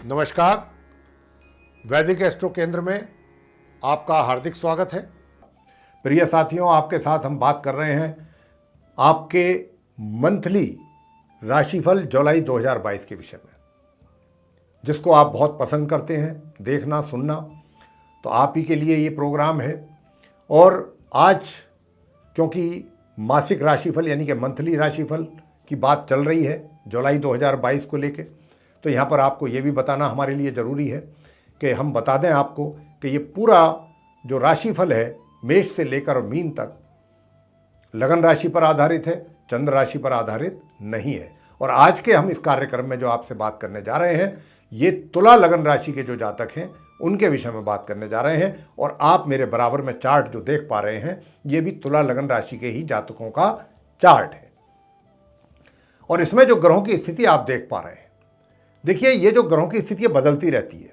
नमस्कार। वैदिक एस्ट्रो केंद्र में आपका हार्दिक स्वागत है। प्रिय साथियों, आपके साथ हम बात कर रहे हैं आपके मंथली राशिफल जुलाई 2022 के विषय में, जिसको आप बहुत पसंद करते हैं देखना सुनना, तो आप ही के लिए ये प्रोग्राम है। और आज क्योंकि मासिक राशिफल यानी कि मंथली राशिफल की बात चल रही है जुलाई 2022 को लेके, तो यहाँ पर आपको ये भी बताना हमारे लिए ज़रूरी है कि हम बता दें आपको कि ये पूरा जो राशिफल है मेष से लेकर मीन तक लगन राशि पर आधारित है, चंद्र राशि पर आधारित नहीं है। और आज के हम इस कार्यक्रम में जो आपसे बात करने जा रहे हैं, ये तुला लगन राशि के जो जातक हैं उनके विषय में बात करने जा रहे हैं। और आप मेरे बराबर में चार्ट जो देख पा रहे हैं, ये भी तुला लगन राशि के ही जातकों का चार्ट है। और इसमें जो ग्रहों की स्थिति आप देख पा रहे हैं, देखिए ये जो ग्रहों की स्थिति बदलती रहती है,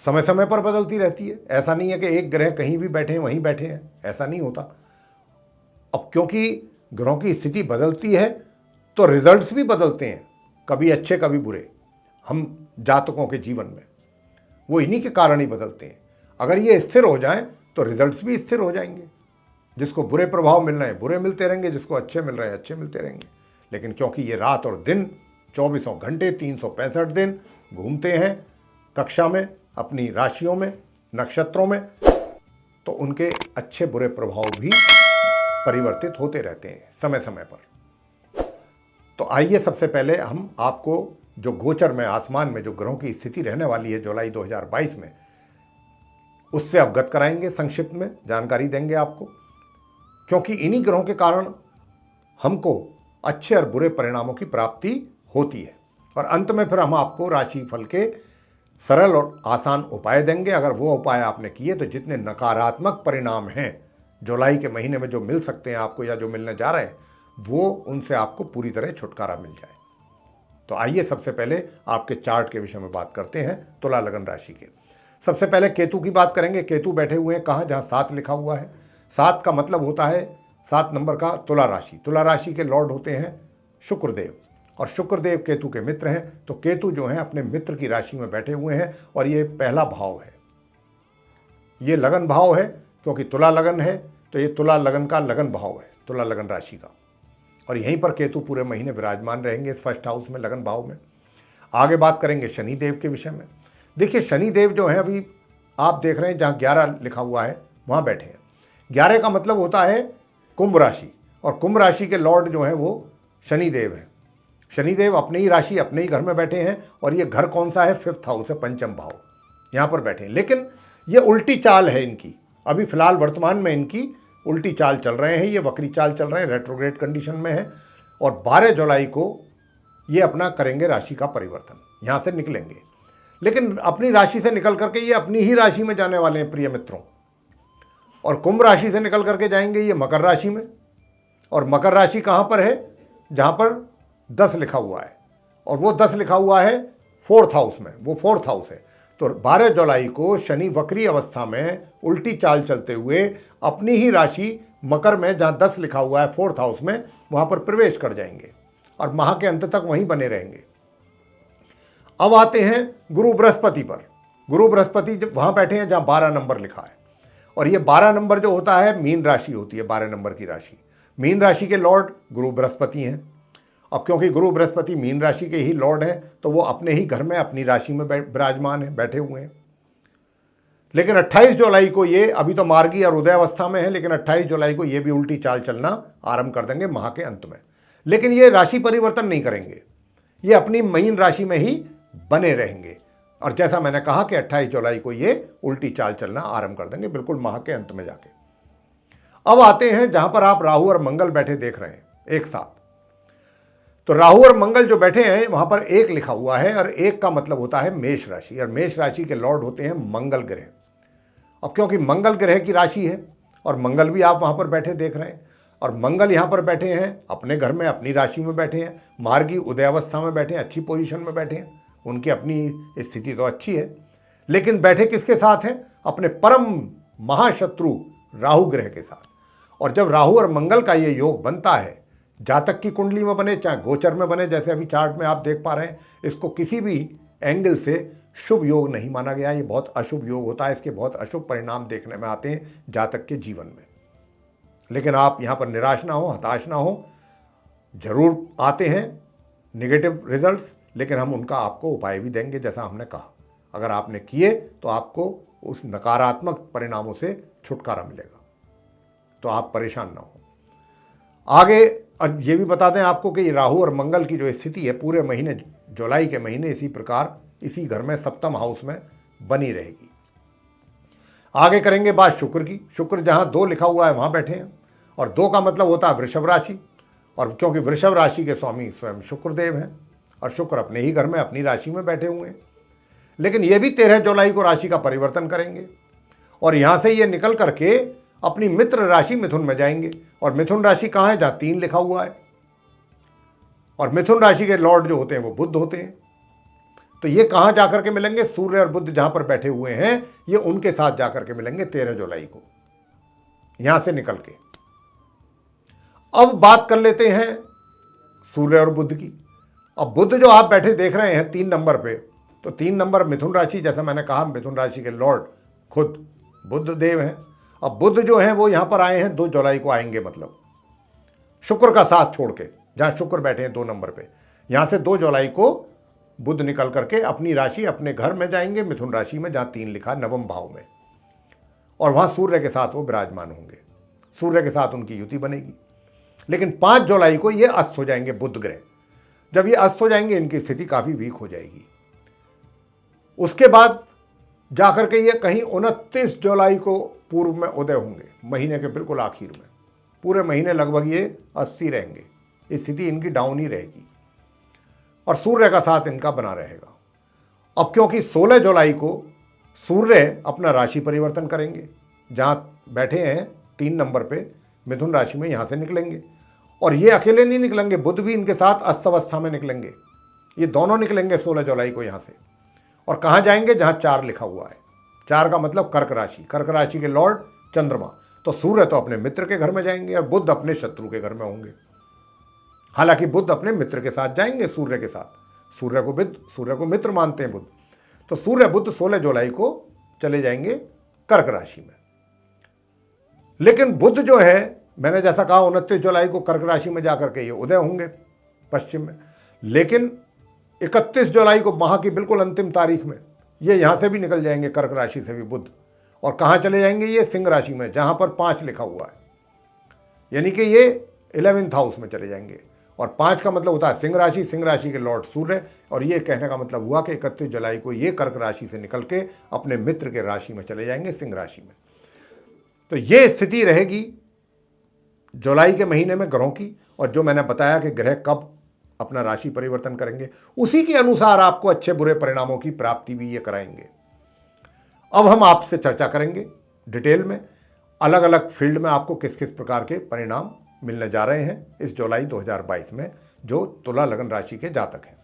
समय समय पर बदलती रहती है। ऐसा नहीं है कि एक ग्रह कहीं भी बैठे हैं वहीं बैठे हैं, ऐसा नहीं होता। अब क्योंकि ग्रहों की स्थिति बदलती है तो रिजल्ट्स भी बदलते हैं, कभी अच्छे कभी बुरे। हम जातकों के जीवन में वो इन्हीं के कारण ही बदलते हैं। अगर ये स्थिर हो जाएं तो रिजल्ट्स भी स्थिर हो जाएंगे। जिसको बुरे प्रभाव मिल रहे हैं बुरे मिलते रहेंगे, जिसको अच्छे मिल रहे हैं अच्छे मिलते रहेंगे। लेकिन क्योंकि ये रात और दिन 24 घंटे 365 दिन घूमते हैं कक्षा में, अपनी राशियों में, नक्षत्रों में, तो उनके अच्छे बुरे प्रभाव भी परिवर्तित होते रहते हैं समय समय पर। तो आइए सबसे पहले हम आपको जो गोचर में आसमान में जो ग्रहों की स्थिति रहने वाली है जुलाई 2022 में, उससे अवगत कराएंगे, संक्षिप्त में जानकारी देंगे आपको। क्योंकि इन्हीं ग्रहों के कारण हमको अच्छे और बुरे परिणामों की प्राप्ति होती है। और अंत में फिर हम आपको राशिफल के सरल और आसान उपाय देंगे। अगर वो उपाय आपने किए तो जितने नकारात्मक परिणाम हैं जुलाई के महीने में जो मिल सकते हैं आपको या जो मिलने जा रहे हैं, वो उनसे आपको पूरी तरह छुटकारा मिल जाए। तो आइए सबसे पहले आपके चार्ट के विषय में बात करते हैं, तुला लगन राशि के। सबसे पहले केतु की बात करेंगे। केतु बैठे हुए हैं कहाँ? जहाँ 7 लिखा हुआ है। 7 का मतलब होता है 7 नंबर का तुला राशि। तुला राशि के लॉर्ड होते हैं शुक्रदेव, और शुक्रदेव केतु के मित्र हैं। तो केतु जो हैं अपने मित्र की राशि में बैठे हुए हैं, और ये पहला भाव है, ये लगन भाव है। क्योंकि तुला लगन है तो ये तुला लगन का लगन भाव है, तुला लगन राशि का। और यहीं पर केतु पूरे महीने विराजमान रहेंगे इस फर्स्ट हाउस में, लगन भाव में। आगे बात करेंगे शनिदेव के विषय में। देखिए शनिदेव जो है, अभी आप देख रहे हैं जहाँ 11 लिखा हुआ है वहाँ बैठे हैं। 11 का मतलब होता है कुंभ राशि, और कुंभ राशि के लॉर्ड जो हैं वो शनिदेव हैं। शनिदेव अपनी ही राशि अपने ही घर में बैठे हैं, और ये घर कौन सा है? 5th हाउस है, पंचम भाव, यहाँ पर बैठे हैं। लेकिन ये उल्टी चाल है इनकी, अभी फिलहाल वर्तमान में इनकी उल्टी चाल चल रहे हैं, ये वक्री चाल चल रहे हैं, रेट्रोग्रेड कंडीशन में है। और 12 जुलाई को ये अपना करेंगे राशि का परिवर्तन, यहाँ से निकलेंगे। लेकिन अपनी राशि से निकल करके ये अपनी ही राशि में जाने वाले हैं प्रिय मित्रों। और कुंभ राशि से निकल करके जाएंगे ये मकर राशि में। और मकर राशि कहाँ पर है? जहाँ पर 10 लिखा हुआ है, और वो 10 लिखा हुआ है 4th हाउस में, वो 4th हाउस है। तो 12 जुलाई को शनि वक्री अवस्था में उल्टी चाल चलते हुए अपनी ही राशि मकर में, जहाँ 10 लिखा हुआ है 4th हाउस में, वहाँ पर प्रवेश कर जाएंगे और माह के अंत तक वहीं बने रहेंगे। अब आते हैं गुरु बृहस्पति पर। गुरु बृहस्पति वहाँ बैठे हैं जहाँ 12 नंबर लिखा है, और ये 12 नंबर जो होता है मीन राशि होती है, 12 नंबर की राशि। मीन राशि के लॉर्ड गुरु बृहस्पति हैं। अब क्योंकि गुरु बृहस्पति मीन राशि के ही लॉर्ड हैं, तो वो अपने ही घर में अपनी राशि में विराजमान हैं, बैठे हुए हैं। लेकिन 28 जुलाई को ये, अभी तो मार्गी और उदय अवस्था में है, लेकिन 28 जुलाई को ये भी उल्टी चाल चलना आरंभ कर देंगे माह के अंत में। लेकिन ये राशि परिवर्तन नहीं करेंगे, ये अपनी मीन राशि में ही बने रहेंगे। और जैसा मैंने कहा कि 28 जुलाई को ये उल्टी चाल चलना आरंभ कर देंगे, बिल्कुल माह के अंत में जाके। अब आते हैं जहां पर आप राहु और मंगल बैठे देख रहे हैं एक साथ। तो राहु और मंगल जो बैठे हैं वहां पर 1 लिखा हुआ है, और 1 का मतलब होता है मेष राशि, और मेष राशि के लॉर्ड होते हैं मंगल ग्रह। अब क्योंकि मंगल ग्रह की राशि है, और मंगल भी आप वहां पर बैठे देख रहे हैं, और मंगल यहां पर बैठे हैं अपने घर में अपनी राशि में बैठे हैं, मार्गी उदयावस्था में बैठे हैं, अच्छी पोजीशन में बैठे हैं, उनकी अपनी स्थिति तो अच्छी है। लेकिन बैठे किसके साथ हैं? अपने परम महाशत्रु राहु ग्रह के साथ। और जब राहु और मंगल का ये योग बनता है जातक की कुंडली में बने चाहे गोचर में बने, जैसे अभी चार्ट में आप देख पा रहे हैं, इसको किसी भी एंगल से शुभ योग नहीं माना गया। ये बहुत अशुभ योग होता है, इसके बहुत अशुभ परिणाम देखने में आते हैं जातक के जीवन में। लेकिन आप यहाँ पर निराश ना हो, हताश ना हो, जरूर आते हैं नेगेटिव रिजल्ट्स, लेकिन हम उनका आपको उपाय भी देंगे जैसा हमने कहा। अगर आपने किए तो आपको उस नकारात्मक परिणामों से छुटकारा मिलेगा, तो आप परेशान ना हो। आगे अब ये भी बता दें आपको कि राहु और मंगल की जो स्थिति है पूरे महीने जुलाई के महीने इसी प्रकार इसी घर में सप्तम हाउस में बनी रहेगी। आगे करेंगे बात शुक्र की। शुक्र जहां 2 लिखा हुआ है वहां बैठे हैं, और 2 का मतलब होता है वृषभ राशि, और क्योंकि वृषभ राशि के स्वामी स्वयं शुक्रदेव हैं और शुक्र अपने ही घर में अपनी राशि में बैठे हुए हैं। लेकिन ये भी 13 जुलाई को राशि का परिवर्तन करेंगे और यहां से ये निकल करके अपनी मित्र राशि मिथुन में जाएंगे। और मिथुन राशि कहाँ है? जहां 3 लिखा हुआ है, और मिथुन राशि के लॉर्ड जो होते हैं वो बुध होते हैं। तो ये कहां जाकर के मिलेंगे? सूर्य और बुध जहां पर बैठे हुए हैं ये उनके साथ जाकर के मिलेंगे 13 जुलाई को, यहां से निकल के। अब बात कर लेते हैं सूर्य और बुध की। अब बुध जो आप बैठे देख रहे हैं 3 नंबर पे, तो 3 नंबर मिथुन राशि, जैसा मैंने कहा मिथुन राशि के लॉर्ड खुद बुध देव हैं। अब बुध जो हैं वो यहां पर आए हैं 2 जुलाई को आएंगे, मतलब शुक्र का साथ छोड़ के, जहां शुक्र बैठे हैं 2 नंबर पे, यहां से 2 जुलाई को बुध निकल करके अपनी राशि अपने घर में जाएंगे मिथुन राशि में, जहां 3 लिखा नवम भाव में, और वहां सूर्य के साथ वो विराजमान होंगे। सूर्य के साथ उनकी युति बनेगी। लेकिन 5 जुलाई को ये अस्त हो जाएंगे बुध ग्रह। जब ये अस्त हो जाएंगे इनकी स्थिति काफी वीक हो जाएगी। उसके बाद जाकर के ये कहीं 29 जुलाई को पूर्व में उदय होंगे, महीने के बिल्कुल आखिर में। पूरे महीने लगभग ये 80 रहेंगे, स्थिति इनकी डाउन ही रहेगी और सूर्य का साथ इनका बना रहेगा। अब क्योंकि 16 जुलाई को सूर्य अपना राशि परिवर्तन करेंगे, जहां बैठे हैं 3 नंबर पे मिथुन राशि में, यहां से निकलेंगे। और ये अकेले नहीं निकलेंगे, बुध भी इनके साथ अस्त अवस्था में निकलेंगे। ये दोनों निकलेंगे 16 जुलाई को यहां से। और कहां जाएंगे? जहां 4 लिखा हुआ है। 4 का मतलब कर्क राशि, कर्क राशि के लॉर्ड चंद्रमा। तो सूर्य तो अपने मित्र के घर में जाएंगे और बुध अपने शत्रु के घर में होंगे। हालांकि बुध अपने मित्र के साथ जाएंगे सूर्य के साथ, सूर्य को मित्र मानते हैं बुध। तो सूर्य बुध 16 जुलाई को चले जाएंगे कर्क राशि में। लेकिन बुध जो है, मैंने जैसा कहा 29 जुलाई को कर्क राशि में जाकर के ये उदय होंगे पश्चिम में। लेकिन 31 जुलाई को माह की बिल्कुल अंतिम तारीख में ये यहां से भी निकल जाएंगे कर्क राशि से भी बुध, और कहां चले जाएंगे? ये सिंह राशि में, जहां पर 5 लिखा हुआ है, यानी कि ये 11th हाउस में चले जाएंगे। और 5 का मतलब होता है सिंह राशि के लॉर्ड सूर्य। और ये कहने का मतलब हुआ कि 31 जुलाई को ये कर्क राशि से निकल के अपने मित्र के राशि में चले जाएंगे, सिंह राशि में। तो ये स्थिति रहेगी जुलाई के महीने में ग्रहों की। और जो मैंने बताया कि ग्रह कब अपना राशि परिवर्तन करेंगे, उसी के अनुसार आपको अच्छे बुरे परिणामों की प्राप्ति भी ये कराएंगे। अब हम आपसे चर्चा करेंगे डिटेल में, अलग अलग फील्ड में आपको किस किस प्रकार के परिणाम मिलने जा रहे हैं इस जुलाई 2022 में, जो तुला लगन राशि के जातक हैं।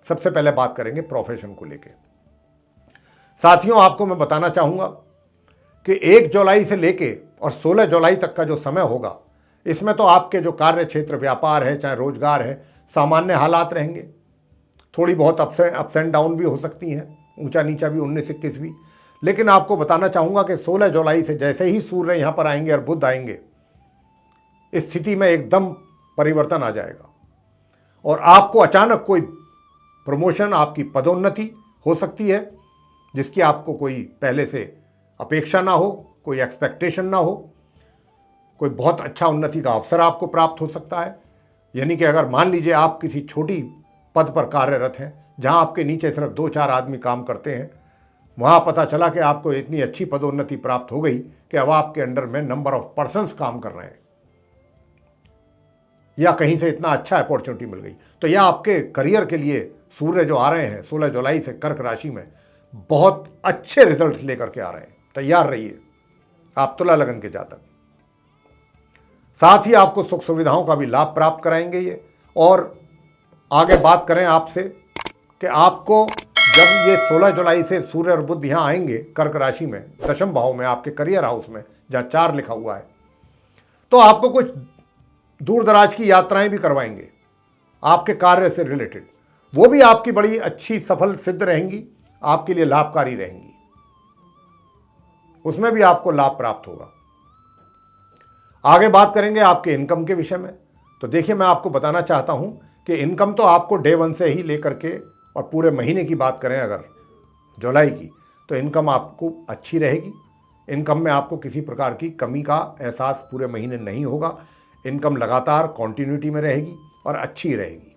सबसे पहले बात करेंगे प्रोफेशन को लेके। साथियों, आपको मैं बताना चाहूंगा कि 1 जुलाई से लेके और 16 जुलाई तक का जो समय होगा, इसमें तो आपके जो कार्य क्षेत्र, व्यापार है चाहे रोजगार है, सामान्य हालात रहेंगे। थोड़ी बहुत अप्स एंड डाउन भी हो सकती हैं, ऊंचा नीचा भी, 19-21 भी। लेकिन आपको बताना चाहूंगा कि 16 जुलाई से जैसे ही सूर्य यहां पर आएंगे और बुध आएंगे, इस स्थिति में एकदम परिवर्तन आ जाएगा और आपको अचानक कोई प्रमोशन, आपकी पदोन्नति हो सकती है जिसकी आपको कोई पहले से अपेक्षा ना हो, कोई एक्सपेक्टेशन ना हो। कोई बहुत अच्छा उन्नति का अवसर आपको प्राप्त हो सकता है। यानी कि अगर मान लीजिए आप किसी छोटी पद पर कार्यरत हैं, जहां आपके नीचे सिर्फ 2-4 आदमी काम करते हैं, वहां पता चला कि आपको इतनी अच्छी पदोन्नति प्राप्त हो गई कि अब आपके अंडर में नंबर ऑफ पर्सन्स काम कर रहे हैं, या कहीं से इतना अच्छा अपॉर्चुनिटी मिल गई। तो यह आपके करियर के लिए सूर्य जो आ रहे हैं 16 जुलाई से कर्क राशि में, बहुत अच्छे रिजल्ट लेकर के आ रहे हैं। तैयार रहिए आप तुला लगन के जातक। साथ ही आपको सुख सुविधाओं का भी लाभ प्राप्त कराएंगे ये। और आगे बात करें आपसे कि आपको जब ये 16 जुलाई से सूर्य और बुध यहाँ आएंगे कर्क राशि में, दशम भाव में, आपके करियर हाउस में, जहाँ 4 लिखा हुआ है, तो आपको कुछ दूर दराज की यात्राएं भी करवाएंगे आपके कार्य से रिलेटेड, वो भी आपकी बड़ी अच्छी सफल सिद्ध रहेंगी, आपके लिए लाभकारी रहेंगी, उसमें भी आपको लाभ प्राप्त होगा। आगे बात करेंगे आपके इनकम के विषय में। तो देखिए, मैं आपको बताना चाहता हूं कि इनकम तो आपको डे 1 से ही लेकर के और पूरे महीने की बात करें अगर जुलाई की, तो इनकम आपको अच्छी रहेगी। इनकम में आपको किसी प्रकार की कमी का एहसास पूरे महीने नहीं होगा। इनकम लगातार कॉन्टिन्यूटी में रहेगी और अच्छी रहेगी।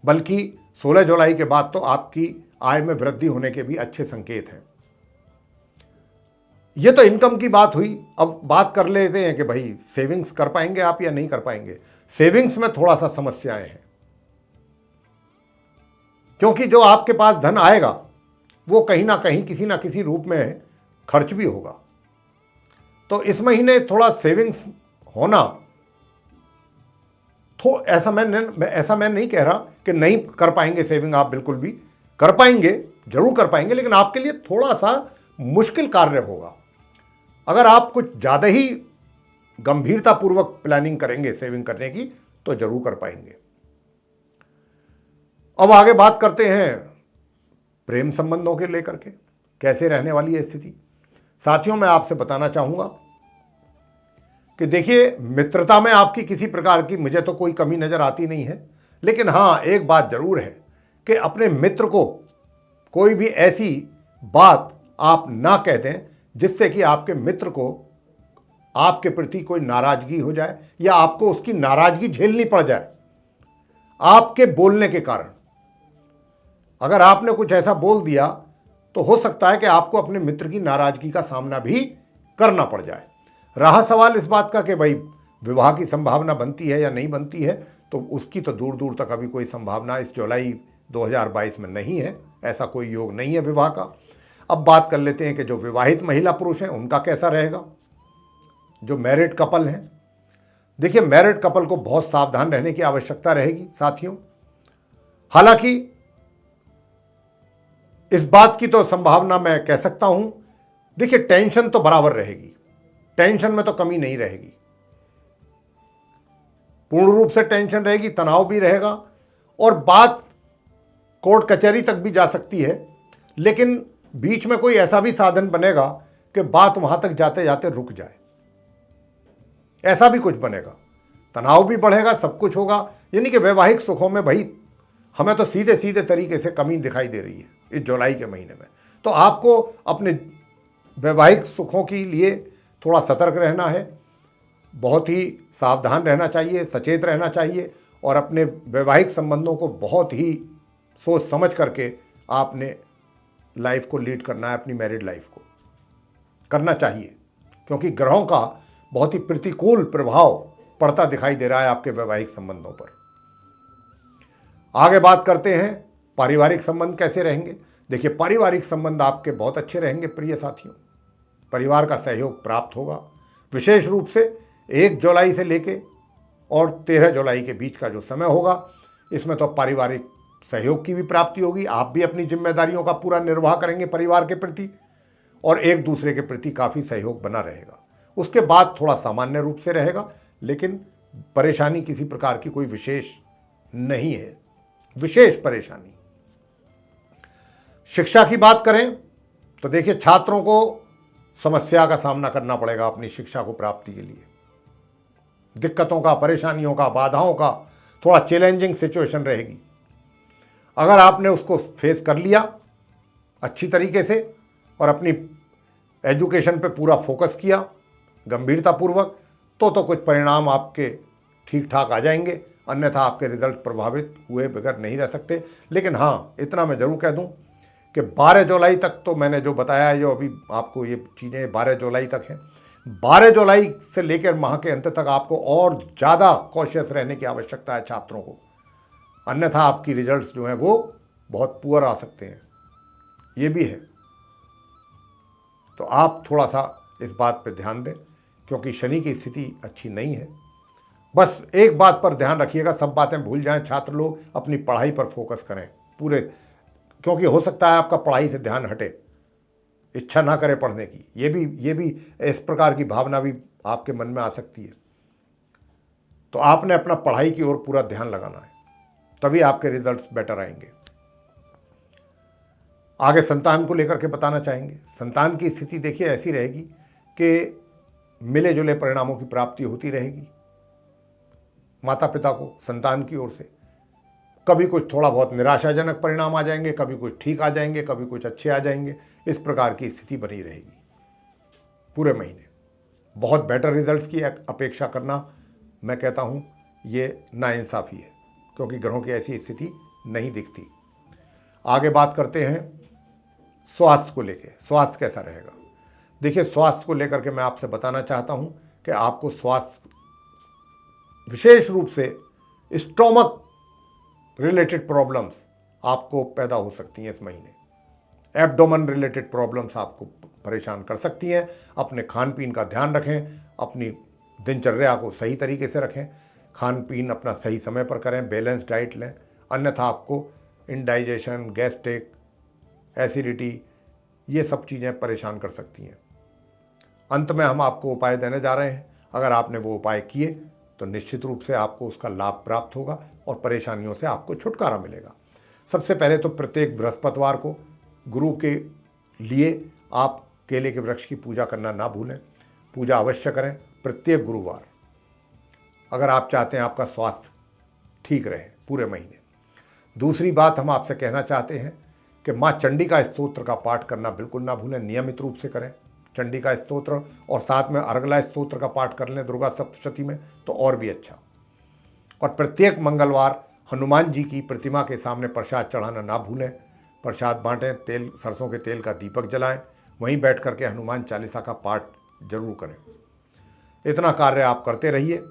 बल्कि 16 जुलाई के बाद तो आपकी आय में वृद्धि होने के भी अच्छे संकेत हैं। ये तो इनकम की बात हुई। अब बात कर लेते हैं कि भाई सेविंग्स कर पाएंगे आप या नहीं कर पाएंगे। सेविंग्स में थोड़ा सा समस्याएं हैं, क्योंकि जो आपके पास धन आएगा वो कहीं ना कहीं किसी ना किसी रूप में खर्च भी होगा। तो इस महीने थोड़ा सेविंग्स होना, तो ऐसा मैं नहीं कह रहा कि नहीं कर पाएंगे सेविंग, आप बिल्कुल भी कर पाएंगे, जरूर कर पाएंगे, लेकिन आपके लिए थोड़ा सा मुश्किल कार्य होगा। अगर आप कुछ ज़्यादा ही गंभीरतापूर्वक प्लानिंग करेंगे सेविंग करने की, तो जरूर कर पाएंगे। अब आगे बात करते हैं प्रेम संबंधों के लेकर के, कैसे रहने वाली है स्थिति। साथियों, मैं आपसे बताना चाहूंगा कि देखिए, मित्रता में आपकी किसी प्रकार की मुझे तो कोई कमी नजर आती नहीं है, लेकिन हाँ, एक बात जरूर है कि अपने मित्र को कोई भी ऐसी बात आप ना कह दें जिससे कि आपके मित्र को आपके प्रति कोई नाराजगी हो जाए या आपको उसकी नाराजगी झेलनी पड़ जाए आपके बोलने के कारण। अगर आपने कुछ ऐसा बोल दिया तो हो सकता है कि आपको अपने मित्र की नाराजगी का सामना भी करना पड़ जाए। रहा सवाल इस बात का कि भाई विवाह की संभावना बनती है या नहीं बनती है, तो उसकी तो दूर दूर तक अभी कोई संभावना इस जुलाई 2022 में नहीं है। ऐसा कोई योग नहीं है विवाह का। अब बात कर लेते हैं कि जो विवाहित महिला पुरुष हैं उनका कैसा रहेगा, जो मैरिड कपल हैं। देखिए, मैरिड कपल को बहुत सावधान रहने की आवश्यकता रहेगी साथियों। हालांकि इस बात की तो संभावना मैं कह सकता हूं, देखिए टेंशन तो बराबर रहेगी, टेंशन में तो कमी नहीं रहेगी, पूर्ण रूप से टेंशन रहेगी, तनाव भी रहेगा और बात कोर्ट कचहरी तक भी जा सकती है। लेकिन बीच में कोई ऐसा भी साधन बनेगा कि बात वहां तक जाते जाते रुक जाए, ऐसा भी कुछ बनेगा। तनाव भी बढ़ेगा, सब कुछ होगा। यानी कि वैवाहिक सुखों में भाई हमें तो सीधे सीधे तरीके से कमी दिखाई दे रही है इस जुलाई के महीने में। तो आपको अपने वैवाहिक सुखों के लिए थोड़ा सतर्क रहना है, बहुत ही सावधान रहना चाहिए, सचेत रहना चाहिए और अपने वैवाहिक संबंधों को बहुत ही सोच समझ करके आपने लाइफ को लीड करना है, अपनी मैरिड लाइफ को करना चाहिए, क्योंकि ग्रहों का बहुत ही प्रतिकूल प्रभाव पड़ता दिखाई दे रहा है आपके वैवाहिक संबंधों पर। आगे बात करते हैं पारिवारिक संबंध कैसे रहेंगे। देखिए, पारिवारिक संबंध आपके बहुत अच्छे रहेंगे प्रिय साथियों। परिवार का सहयोग प्राप्त होगा, विशेष रूप से 1 जुलाई से लेके और 13 जुलाई के बीच का जो समय होगा, इसमें तो पारिवारिक सहयोग की भी प्राप्ति होगी। आप भी अपनी जिम्मेदारियों का पूरा निर्वाह करेंगे परिवार के प्रति और एक दूसरे के प्रति काफ़ी सहयोग बना रहेगा। उसके बाद थोड़ा सामान्य रूप से रहेगा, लेकिन परेशानी किसी प्रकार की कोई विशेष नहीं है, विशेष परेशानी। शिक्षा की बात करें तो देखिए, छात्रों को समस्या का सामना करना पड़ेगा अपनी शिक्षा को प्राप्ति के लिए। दिक्कतों का, परेशानियों का, बाधाओं का थोड़ा चैलेंजिंग सिचुएशन रहेगी। अगर आपने उसको फेस कर लिया अच्छी तरीके से और अपनी एजुकेशन पे पूरा फोकस किया गंभीरतापूर्वक, तो कुछ परिणाम आपके ठीक ठाक आ जाएंगे, अन्यथा आपके रिजल्ट प्रभावित हुए बगैर नहीं रह सकते। लेकिन हाँ, इतना मैं ज़रूर कह दूं कि 12 जुलाई तक तो मैंने जो बताया है, जो अभी आपको ये चीज़ें 12 जुलाई तक हैं, 12 जुलाई से लेकर माह के अंत तक आपको और ज़्यादा कॉशियस रहने की आवश्यकता है छात्रों को, अन्यथा आपकी रिजल्ट्स जो हैं वो बहुत पुअर आ सकते हैं, ये भी है। तो आप थोड़ा सा इस बात पे ध्यान दें, क्योंकि शनि की स्थिति अच्छी नहीं है। बस एक बात पर ध्यान रखिएगा, सब बातें भूल जाएं, छात्र लोग अपनी पढ़ाई पर फोकस करें पूरे, क्योंकि हो सकता है आपका पढ़ाई से ध्यान हटे, इच्छा ना करे पढ़ने की। ये भी इस प्रकार की भावना भी आपके मन में आ सकती है। तो आपने अपना पढ़ाई की ओर पूरा ध्यान लगाना है, तभी आपके रिजल्ट्स बेटर आएंगे। आगे संतान को लेकर के बताना चाहेंगे। संतान की स्थिति देखिए ऐसी रहेगी कि मिले जुले परिणामों की प्राप्ति होती रहेगी माता पिता को संतान की ओर से। कभी कुछ थोड़ा बहुत निराशाजनक परिणाम आ जाएंगे, कभी कुछ ठीक आ जाएंगे, कभी कुछ अच्छे आ जाएंगे। इस प्रकार की स्थिति बनी रहेगी पूरे महीने। बहुत बेटर रिजल्ट्स की अपेक्षा करना, मैं कहता हूँ, ये नाइंसाफ़ी है, क्योंकि ग्रहों की ऐसी स्थिति नहीं दिखती। आगे बात करते हैं स्वास्थ्य को लेके। स्वास्थ्य कैसा रहेगा? देखिए, स्वास्थ्य को लेकर के मैं आपसे बताना चाहता हूँ कि आपको स्वास्थ्य, विशेष रूप से स्टोमक रिलेटेड प्रॉब्लम्स आपको पैदा हो सकती हैं इस महीने। एब्डोमेन रिलेटेड प्रॉब्लम्स आपको परेशान कर सकती हैं। अपने खान पीन का ध्यान रखें, अपनी दिनचर्या को सही तरीके से रखें, खान पीन अपना सही समय पर करें, बैलेंस डाइट लें, अन्यथा आपको इंडाइजेशन, गैस्ट्रिक, एसिडिटी, ये सब चीज़ें परेशान कर सकती हैं। अंत में हम आपको उपाय देने जा रहे हैं। अगर आपने वो उपाय किए तो निश्चित रूप से आपको उसका लाभ प्राप्त होगा और परेशानियों से आपको छुटकारा मिलेगा। सबसे पहले तो प्रत्येक बृहस्पतिवार को गुरु के लिए आप केले के वृक्ष की पूजा करना ना भूलें। पूजा अवश्य करें प्रत्येक गुरुवार, अगर आप चाहते हैं आपका स्वास्थ्य ठीक रहे पूरे महीने। दूसरी बात हम आपसे कहना चाहते हैं कि माँ चंडी का स्तोत्र का पाठ करना बिल्कुल ना भूलें, नियमित रूप से करें चंडी का स्तोत्र, और साथ में अर्गला स्तोत्र का पाठ कर लें दुर्गा सप्तशती में, तो और भी अच्छा। और प्रत्येक मंगलवार हनुमान जी की प्रतिमा के सामने प्रसाद चढ़ाना ना भूलें। प्रसाद बांटें, तेल, सरसों के तेल का दीपक जलाएं, वहीं बैठ करके हनुमान चालीसा का पाठ जरूर करें। इतना कार्य आप करते रहिए,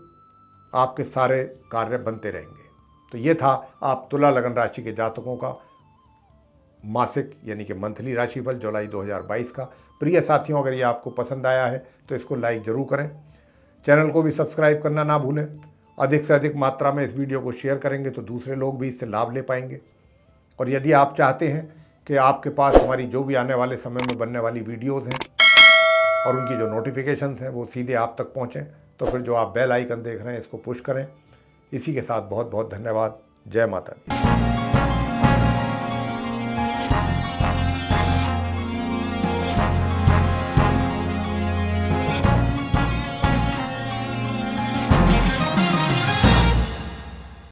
आपके सारे कार्य बनते रहेंगे। तो ये था आप तुला लगन राशि के जातकों का मासिक यानी कि मंथली राशिफल जुलाई 2022 का। प्रिय साथियों, अगर ये आपको पसंद आया है तो इसको लाइक ज़रूर करें, चैनल को भी सब्सक्राइब करना ना भूलें। अधिक से अधिक मात्रा में इस वीडियो को शेयर करेंगे तो दूसरे लोग भी इससे लाभ ले पाएंगे। और यदि आप चाहते हैं कि आपके पास हमारी जो भी आने वाले समय में बनने वाली वीडियोज़ हैं और उनकी जो नोटिफिकेशंस हैं वो सीधे आप तक पहुँचें, तो फिर जो आप बेल आइकन देख रहे हैं इसको पुश करें। इसी के साथ बहुत बहुत धन्यवाद। जय माता दी।